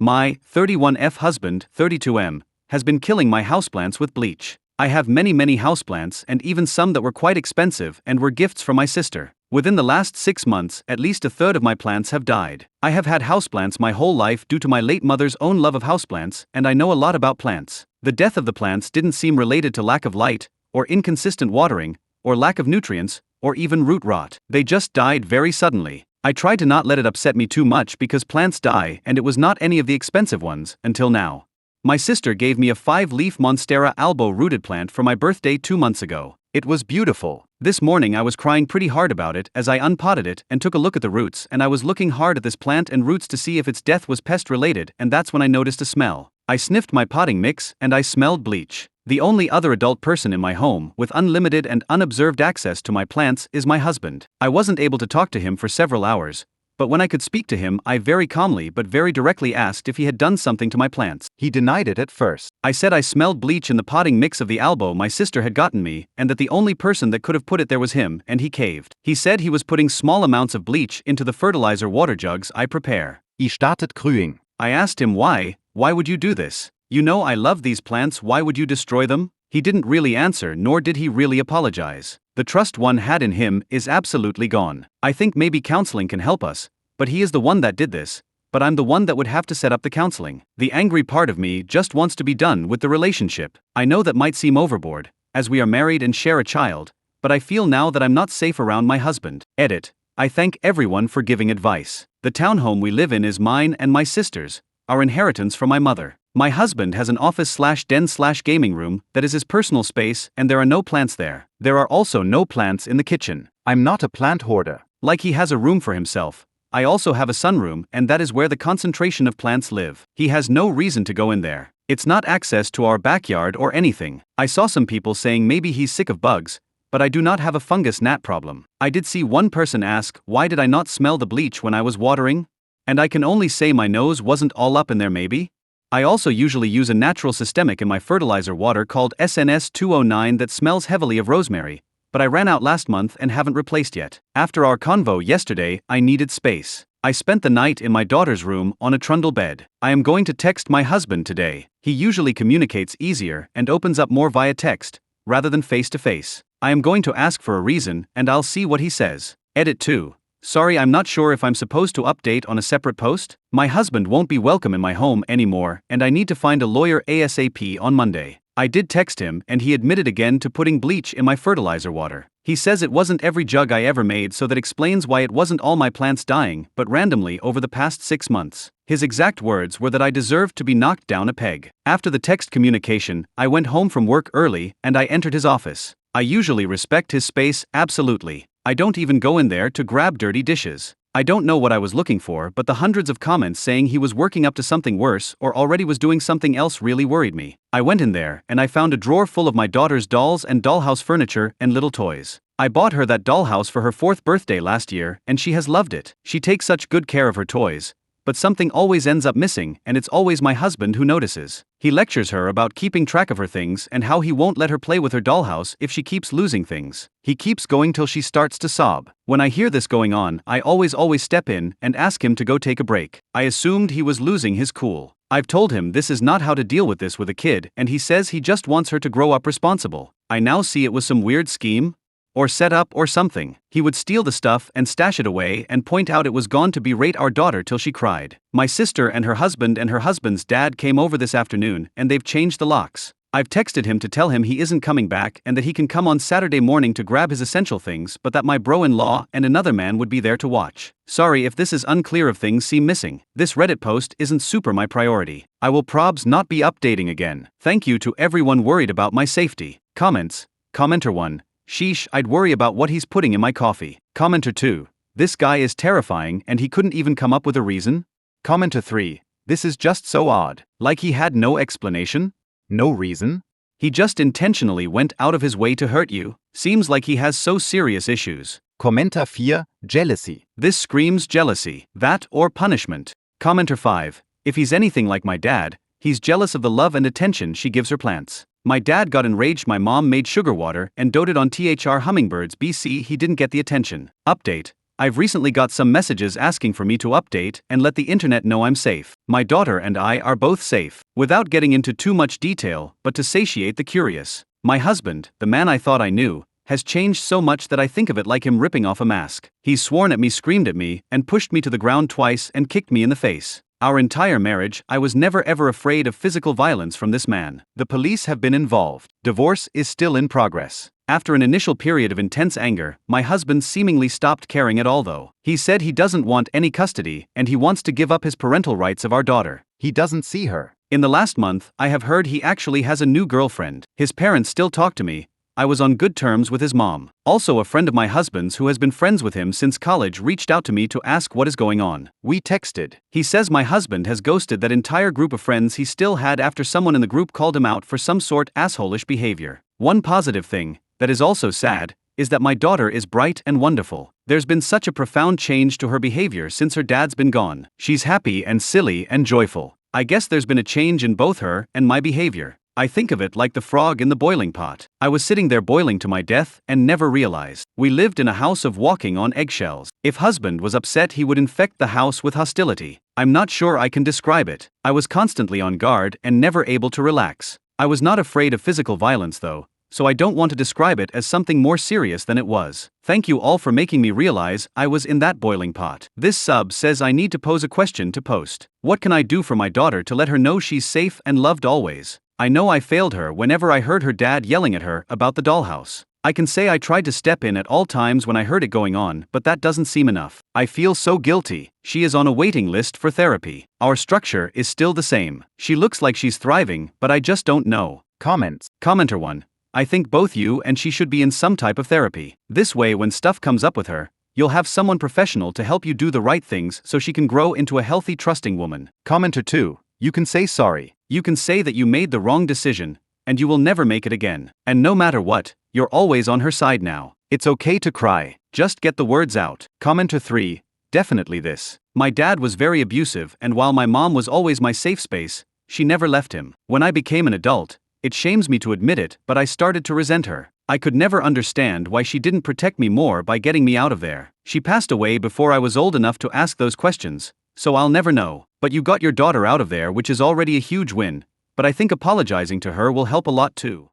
My 31F husband, 32M, has been killing my houseplants with bleach. I have many houseplants and even some that were quite expensive and were gifts from my sister. Within the last 6 months, at least a third of my plants have died. I have had houseplants my whole life due to my late mother's own love of houseplants, and I know a lot about plants. The death of the plants didn't seem related to lack of light, or inconsistent watering, or lack of nutrients, or even root rot. They just died very suddenly. I tried to not let it upset me too much because plants die and it was not any of the expensive ones, until now. My sister gave me a 5-leaf Monstera albo-rooted plant for my birthday 2 months ago. It was beautiful. This morning I was crying pretty hard about it as I unpotted it and took a look at the roots, and I was looking hard at this plant and roots to see if its death was pest-related, and that's when I noticed a smell. I sniffed my potting mix and I smelled bleach. The only other adult person in my home with unlimited and unobserved access to my plants is my husband. I wasn't able to talk to him for several hours, but when I could speak to him, I very calmly but very directly asked if he had done something to my plants. He denied it at first. I said I smelled bleach in the potting mix of the albo my sister had gotten me, and that the only person that could have put it there was him, and he caved. He said he was putting small amounts of bleach into the fertilizer water jugs I prepare. He started crying. I asked him why would you do this? You know I love these plants, why would you destroy them? He didn't really answer, nor did he really apologize. The trust one had in him is absolutely gone. I think maybe counseling can help us, but he is the one that did this, but I'm the one that would have to set up the counseling. The angry part of me just wants to be done with the relationship. I know that might seem overboard, as we are married and share a child, but I feel now that I'm not safe around my husband. Edit. I thank everyone for giving advice. The townhome we live in is mine and my sister's, our inheritance from my mother. My husband has an office/den/gaming room that is his personal space, and there are no plants there. There are also no plants in the kitchen. I'm not a plant hoarder. Like he has a room for himself, I also have a sunroom, and that is where the concentration of plants live. He has no reason to go in there. It's not access to our backyard or anything. I saw some people saying maybe he's sick of bugs, but I do not have a fungus gnat problem. I did see one person ask, why did I not smell the bleach when I was watering? And I can only say my nose wasn't all up in there maybe? I also usually use a natural systemic in my fertilizer water called SNS 209 that smells heavily of rosemary, but I ran out last month and haven't replaced yet. After our convo yesterday, I needed space. I spent the night in my daughter's room on a trundle bed. I am going to text my husband today. He usually communicates easier and opens up more via text, rather than face to face. I am going to ask for a reason, and I'll see what he says. Edit 2. Sorry, I'm not sure if I'm supposed to update on a separate post. My husband won't be welcome in my home anymore, and I need to find a lawyer ASAP on Monday. I did text him, and he admitted again to putting bleach in my fertilizer water. He says it wasn't every jug I ever made, so that explains why it wasn't all my plants dying, but randomly over the past 6 months. His exact words were that I deserved to be knocked down a peg. After the text communication, I went home from work early, and I entered his office. I usually respect his space, absolutely. I don't even go in there to grab dirty dishes. I don't know what I was looking for, but the hundreds of comments saying he was working up to something worse or already was doing something else really worried me. I went in there, and I found a drawer full of my daughter's dolls and dollhouse furniture and little toys. I bought her that dollhouse for her 4th birthday last year, and she has loved it. She takes such good care of her toys, but something always ends up missing, and it's always my husband who notices. He lectures her about keeping track of her things and how he won't let her play with her dollhouse if she keeps losing things. He keeps going till she starts to sob. When I hear this going on, I always step in and ask him to go take a break. I assumed he was losing his cool. I've told him this is not how to deal with this with a kid, and he says he just wants her to grow up responsible. I now see it was some weird scheme, or set up or something. He would steal the stuff and stash it away and point out it was gone to berate our daughter till she cried. My sister and her husband's dad came over this afternoon, and they've changed the locks. I've texted him to tell him he isn't coming back and that he can come on Saturday morning to grab his essential things, but that my bro-in-law and another man would be there to watch. Sorry if this is unclear if things seem missing. This Reddit post isn't super my priority. I will probs not be updating again. Thank you to everyone worried about my safety. Comments. Commenter 1. Sheesh, I'd worry about what he's putting in my coffee. Commenter 2. This guy is terrifying and he couldn't even come up with a reason? Commenter 3. This is just so odd. Like he had no explanation? No reason? He just intentionally went out of his way to hurt you? Seems like he has so serious issues. Commenter 4. Jealousy. This screams jealousy. That or punishment. Commenter 5. If he's anything like my dad, he's jealous of the love and attention she gives her plants. My dad got enraged my mom made sugar water and doted on THR hummingbirds BC he didn't get the attention. Update. I've recently got some messages asking for me to update and let the internet know I'm safe. My daughter and I are both safe. Without getting into too much detail, but to satiate the curious. My husband, the man I thought I knew, has changed so much that I think of it like him ripping off a mask. He's sworn at me, screamed at me, and pushed me to the ground twice and kicked me in the face. Our entire marriage, I was never ever afraid of physical violence from this man. The police have been involved. Divorce is still in progress. After an initial period of intense anger, my husband seemingly stopped caring at all though. He said he doesn't want any custody and he wants to give up his parental rights of our daughter. He doesn't see her. In the last month, I have heard he actually has a new girlfriend. His parents still talk to me. I was on good terms with his mom. Also, a friend of my husband's who has been friends with him since college reached out to me to ask what is going on. We texted. He says my husband has ghosted that entire group of friends he still had after someone in the group called him out for some sort assholish behavior. One positive thing, that is also sad, is that my daughter is bright and wonderful. There's been such a profound change to her behavior since her dad's been gone. She's happy and silly and joyful. I guess there's been a change in both her and my behavior. I think of it like the frog in the boiling pot. I was sitting there boiling to my death and never realized. We lived in a house of walking on eggshells. If husband was upset, he would infect the house with hostility. I'm not sure I can describe it. I was constantly on guard and never able to relax. I was not afraid of physical violence though, so I don't want to describe it as something more serious than it was. Thank you all for making me realize I was in that boiling pot. This sub says I need to pose a question to post. What can I do for my daughter to let her know she's safe and loved always? I know I failed her whenever I heard her dad yelling at her about the dollhouse. I can say I tried to step in at all times when I heard it going on, but that doesn't seem enough. I feel so guilty. She is on a waiting list for therapy. Our structure is still the same. She looks like she's thriving, but I just don't know. Comments. Commenter 1. I think both you and she should be in some type of therapy. This way when stuff comes up with her, you'll have someone professional to help you do the right things so she can grow into a healthy, trusting woman. Commenter 2. You can say sorry. You can say that you made the wrong decision, and you will never make it again. And no matter what, you're always on her side now. It's okay to cry. Just get the words out. Commenter 3. Definitely this. My dad was very abusive, and while my mom was always my safe space, she never left him. When I became an adult, it shames me to admit it, but I started to resent her. I could never understand why she didn't protect me more by getting me out of there. She passed away before I was old enough to ask those questions, so I'll never know. But you got your daughter out of there, which is already a huge win, but I think apologizing to her will help a lot too.